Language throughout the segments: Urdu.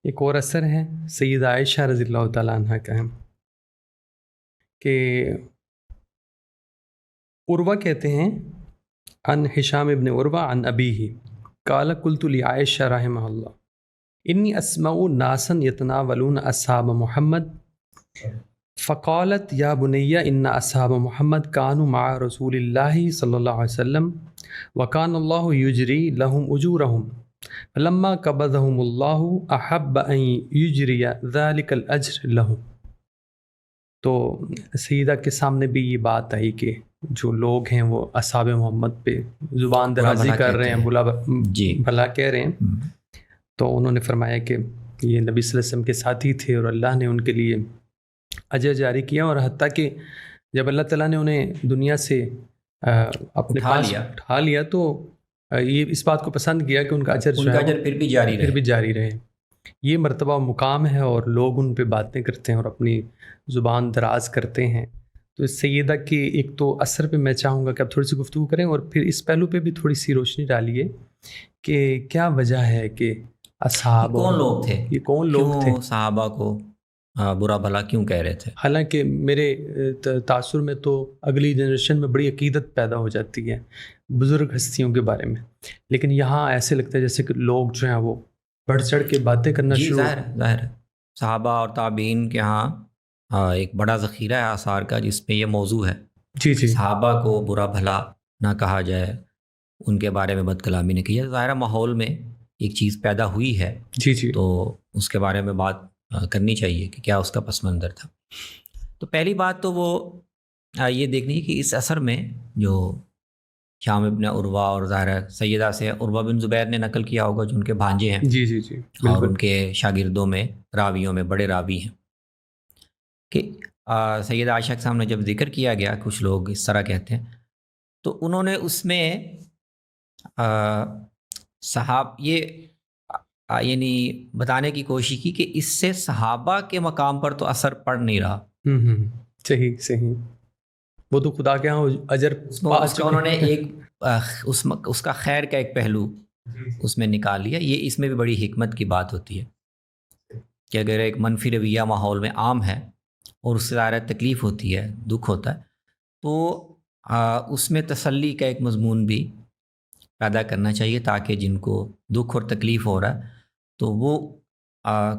ایک اور اثر ہے سیدہ عائشہ رضی اللہ تعالیٰ عنہ کا ہے کہ عروہ کہتے ہیں عن ہشام ابن عروہ عن ابیہ قال قلت لعائشہ رحمہ اللہ انی اسمع ناسا یتناولون اصحاب محمد فقالت یا بنی ان اصحاب محمد كانوا مع رسول اللہ صلی اللہ علیہ وسلم وكان اللہ یجری لهم اجورهم فلما قبضهم اللہ احب ان یجری ذلك الاجر لهم. تو سیدہ کے سامنے بھی یہ بات آئی کہ جو لوگ ہیں وہ اصحاب محمد پہ زبان درازی کر رہے ہیں، بھلا کہہ رہے ہیں، تو انہوں نے فرمایا کہ یہ نبی صلی اللہ علیہ وسلم کے ساتھی تھے اور اللہ نے ان کے لیے اجر جاری کیا، اور حتیٰ کہ جب اللہ تعالیٰ نے انہیں دنیا سے اپنے پاس اٹھا لیا تو یہ اس بات کو پسند کیا کہ ان کا اجر پھر بھی جاری رہے. یہ مرتبہ و مقام ہے اور لوگ ان پہ باتیں کرتے ہیں اور اپنی زبان دراز کرتے ہیں. تو اس سیدہ کی ایک تو اثر پہ میں چاہوں گا کہ آپ تھوڑی سی گفتگو کریں اور پھر اس پہلو پہ بھی تھوڑی سی روشنی ڈالیے کہ کیا وجہ ہے کہ اصحاب کون لوگ تھے، یہ کون لوگ تھے، صحابہ کو برا بھلا کیوں کہہ رہے تھے. حالانکہ میرے تاثر میں تو اگلی جنریشن میں بڑی عقیدت پیدا ہو جاتی ہے بزرگ ہستیوں کے بارے میں، لیکن یہاں ایسے لگتا ہے جیسے کہ لوگ جو ہیں وہ بڑھ چڑھ کے باتیں کرنا شروع. ظاہر ہے صحابہ اور تابعین کے ہاں ایک بڑا ذخیرہ ہے آثار کا جس پہ یہ موضوع ہے. جی صحابہ کو برا بھلا نہ کہا جائے، ان کے بارے میں بد کلامی نہ کی جائے. ظاہر ماحول میں ایک چیز پیدا ہوئی ہے تو اس کے بارے میں بات کرنی چاہیے کہ کیا اس کا پس منظر تھا. تو پہلی بات تو وہ یہ دیکھنی کہ اس اثر میں جو شام ابن عروہ اور ظاہر سیدہ سے عروہ بن زبیر نے نقل کیا ہوگا جو ان کے بھانجے ہیں جی اور ان کے شاگردوں میں راویوں میں بڑے راوی ہیں، کہ سیدہ عائشہ کے سامنے جب ذکر کیا گیا، کچھ لوگ اس طرح کہتے ہیں، تو انہوں نے اس میں یعنی بتانے کی کوشش کی کہ اس سے صحابہ کے مقام پر تو اثر پڑ نہیں رہا. صحیح وہ تو خدا کے ہاں اجر انہوں نے ایک اس کا خیر کا ایک پہلو اس میں نکال لیا. یہ اس میں بھی بڑی حکمت کی بات ہوتی ہے کہ اگر ایک منفی رویہ ماحول میں عام ہے اور اس سے ظاہر تکلیف ہوتی ہے، دکھ ہوتا ہے، تو اس میں تسلی کا ایک مضمون بھی پیدا کرنا چاہیے تاکہ جن کو دکھ اور تکلیف ہو رہا ہے تو وہ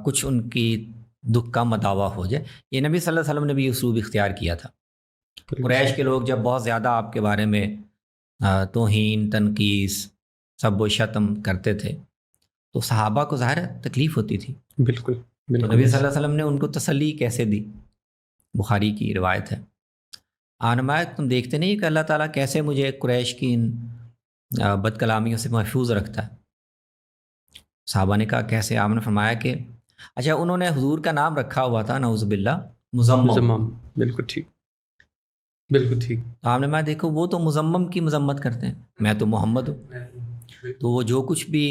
کچھ ان کی دکھ کا مداوع ہو جائے. یہ نبی صلی اللہ علیہ وسلم نے بھی اسلوب اختیار کیا تھا. قریش کے لوگ جب بہت زیادہ آپ کے بارے میں توہین، تنقیص، سب و شتم کرتے تھے تو صحابہ کو ظاہر تکلیف ہوتی تھی. بالکل تو نبی صلی اللہ علیہ وسلم نے ان کو تسلی کیسے دی؟ بخاری کی روایت ہے، آنمائک تم دیکھتے نہیں کہ اللہ تعالیٰ کیسے مجھے قریش کی ان بد کلامیوں سے محفوظ رکھتا ہے. صحابہ نے کہا کیسے؟ آپ نے فرمایا کہ اچھا انہوں نے حضور کا نام رکھا ہوا تھا نعوذ باللہ مزمم. بالکل ٹھیک. آپ نے میں دیکھو وہ تو مزمم کی مذمت کرتے ہیں، میں تو محمد ہوں. تو وہ جو کچھ بھی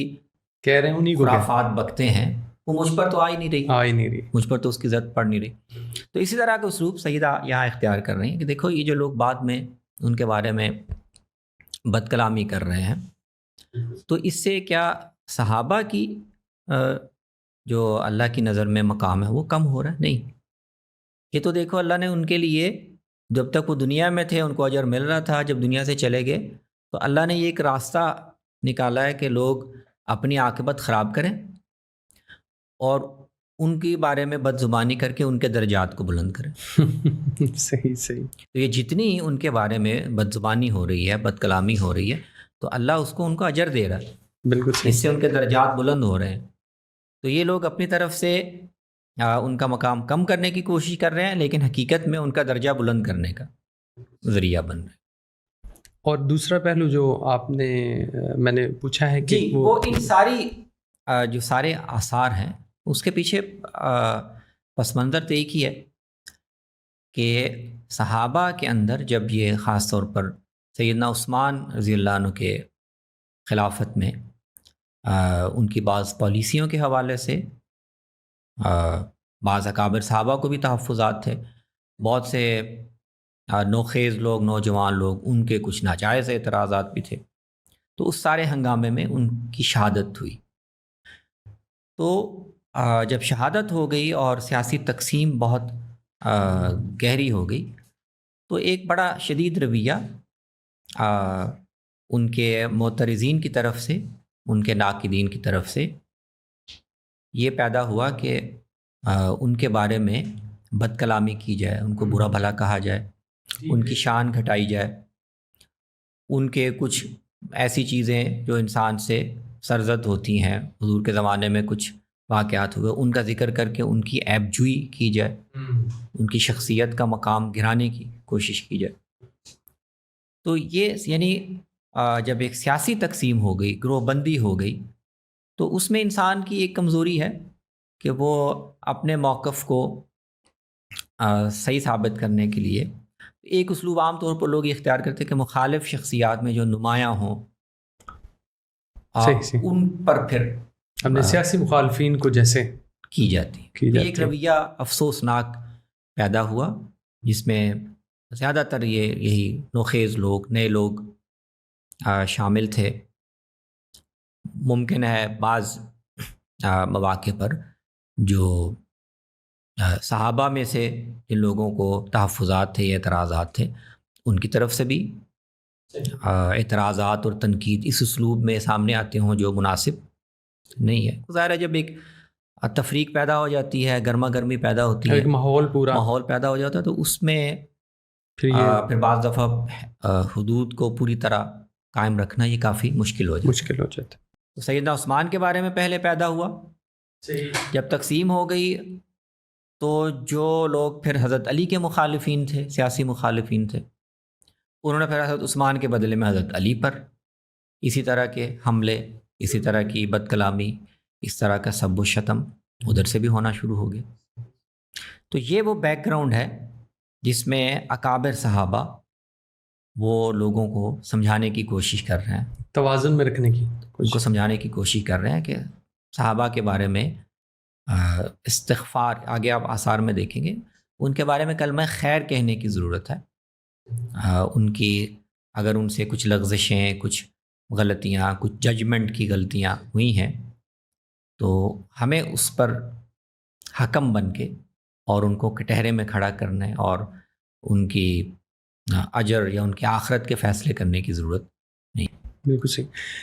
کہہ رہے ہیں انہیں کو خرافات بکتے ہیں وہ مجھ پر تو آ ہی نہیں رہی، مجھ پر تو اس کی زد پڑ نہیں رہی. تو اسی طرح کا اسلوب سیدہ یہاں اختیار کر رہی ہیں کہ دیکھو یہ جو لوگ بعد میں ان کے بارے میں بد کلامی کر رہے ہیں تو اس سے کیا صحابہ کی جو اللہ کی نظر میں مقام ہے وہ کم ہو رہا ہے؟ نہیں. یہ تو دیکھو اللہ نے ان کے لیے جب تک وہ دنیا میں تھے ان کو اجر مل رہا تھا، جب دنیا سے چلے گئے تو اللہ نے یہ ایک راستہ نکالا ہے کہ لوگ اپنی عاقبت خراب کریں اور ان کے بارے میں بد زبانی کر کے ان کے درجات کو بلند کریں. صحیح. تو یہ جتنی ان کے بارے میں بد زبانی ہو رہی ہے، بد کلامی ہو رہی ہے، تو اللہ اس کو ان کو اجر دے رہا ہے. بالکل صحیح. اس سے ان کے درجات بلند ہو رہے ہیں. تو یہ لوگ اپنی طرف سے ان کا مقام کم کرنے کی کوشش کر رہے ہیں، لیکن حقیقت میں ان کا درجہ بلند کرنے کا ذریعہ بن رہے ہیں. اور دوسرا پہلو جو میں نے پوچھا ہے کہ وہ ان ساری جو سارے آثار ہیں اس کے پیچھے پس منظر تو ایک ہی ہے کہ صحابہ کے اندر جب یہ خاص طور پر سیدنا عثمان رضی اللہ عنہ کے خلافت میں ان کی بعض پالیسیوں کے حوالے سے بعض اکابر صحابہ کو بھی تحفظات تھے، بہت سے نوخیز لوگ، نوجوان لوگ، ان کے کچھ ناجائز اعتراضات بھی تھے. تو اس سارے ہنگامے میں ان کی شہادت ہوئی. تو جب شہادت ہو گئی اور سیاسی تقسیم بہت گہری ہو گئی تو ایک بڑا شدید رویہ ان کے معترضین کی طرف سے، ان کے ناقدین کی طرف سے یہ پیدا ہوا کہ ان کے بارے میں بد کلامی کی جائے، ان کو برا بھلا کہا جائے، ان کی شان گھٹائی جائے، ان کے کچھ ایسی چیزیں جو انسان سے سرزد ہوتی ہیں، حضور کے زمانے میں کچھ واقعات ہوئے، ان کا ذکر کر کے ان کی عیب جوئی کی جائے، ان کی شخصیت کا مقام گرانے کی کوشش کی جائے۔ تو یہ یعنی جب ایک سیاسی تقسیم ہو گئی، گروہ بندی ہو گئی، تو اس میں انسان کی ایک کمزوری ہے کہ وہ اپنے موقف کو صحیح ثابت کرنے کے لیے ایک اسلوب عام طور پر لوگ یہ اختیار کرتے ہیں کہ مخالف شخصیات میں جو نمایاں ہوں صحیح ان پر پھر ہم نے سیاسی مخالفین کو جیسے کی جاتی ہے۔ ایک رویہ افسوسناک پیدا ہوا جس میں زیادہ تر یہی نوخیز لوگ، نئے لوگ شامل تھے۔ ممکن ہے بعض مواقع پر جو صحابہ میں سے جن لوگوں کو تحفظات تھے یا اعتراضات تھے، ان کی طرف سے بھی اعتراضات اور تنقید اس اسلوب میں سامنے آتے ہوں جو مناسب نہیں ہے۔ ظاہر ہے جب ایک تفریق پیدا ہو جاتی ہے، گرما گرمی پیدا ہوتی ہے، ایک ماحول پیدا ہو جاتا ہے، تو اس میں پھر بعض دفعہ حدود کو پوری طرح قائم رکھنا یہ کافی مشکل ہو جاتا ہے۔ تو سیدنا عثمان کے بارے میں پہلے پیدا ہوا، جب تقسیم ہو گئی تو جو لوگ پھر حضرت علی کے مخالفین تھے، سیاسی مخالفین تھے، انہوں نے پھر حضرت عثمان کے بدلے میں حضرت علی پر اسی طرح کے حملے، اسی طرح کی بد کلامی، اس طرح کا سب و شتم ادھر سے بھی ہونا شروع ہو گیا۔ تو یہ وہ بیک گراؤنڈ ہے جس میں اکابر صحابہ وہ لوگوں کو سمجھانے کی کوشش کر رہے ہیں، توازن میں رکھنے کی ان کو سمجھانے کی کوشش کر رہے ہیں کہ صحابہ کے بارے میں استغفار، آگے آپ آثار میں دیکھیں گے، ان کے بارے میں کلمہ خیر کہنے کی ضرورت ہے۔ ان کی اگر ان سے کچھ لغزشیں، کچھ غلطیاں، کچھ ججمنٹ کی غلطیاں ہوئی ہیں تو ہمیں اس پر حکم بن کے اور ان کو کٹہرے میں کھڑا کرنے اور ان کی اجر یا ان کی آخرت کے فیصلے کرنے کی ضرورت نہیں۔ بالکل صحیح۔